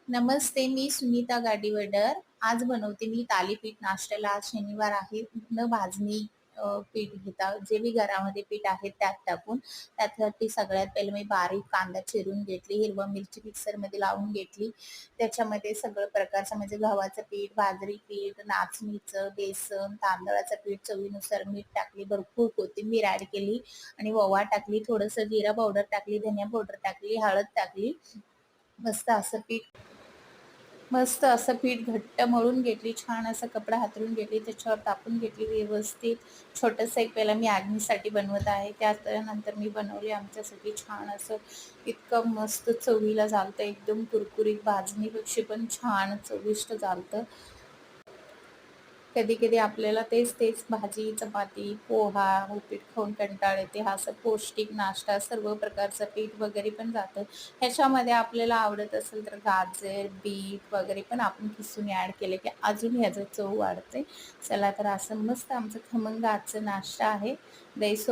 नमस्ते, मी सुनीता गाडीवडर. आज बनवते मी थालीपीठ नाश्त्याला. आज शनिवार आहे. न भाजणी पीठ घेता जे मी घरामध्ये पीठ आहे त्यात टाकून त्यासाठी सगळ्यात पहिले मी बारीक कांदा चिरून घेतली, हिरवा मिरची मिक्सरमध्ये लावून घेतली. त्याच्यामध्ये सगळं प्रकारचं म्हणजे गव्हाचं पीठ, बाजरी पीठ, नाचणीचं, बेसन, तांदळाचं पीठ, चवीनुसार मीठ टाकली, भरपूर कोथिंबीर ॲड केली आणि ओवा टाकली, थोडंसं जिरा पावडर टाकली, धनिया पावडर टाकली, हळद टाकली. मस्त असं पीठ घट्ट मळून घेतली. छान असा कपडा हातरून घेतली, त्याच्यावर तापून घेतली व्यवस्थित. छोटंसं एक पहिला मी आगनीसाठी बनवत आहे, त्यानंतर मी बनवले आमच्यासाठी छान असं. इतकं मस्त चवीला झालतं, एकदम कुरकुरीत, भाजणीपेक्षा पण छान चविष्ट झालतं. कधी कधी आपल्याला तेच तेच भाजी, चपाती, पोहा, उपीट खाऊन कंटाळ येते. हा असं पौष्टिक नाश्ता, सर्व प्रकारचं पीठ वगैरे पण जातं. ह्याच्यामध्ये आपल्याला आवडत असेल तर गाजर, बीट वगैरे पण आपण किसून ॲड केले की अजून ह्याचं चव वाढते. चला तर असं मस्त आमचं खमंग आजचं नाश्ता आहे. दही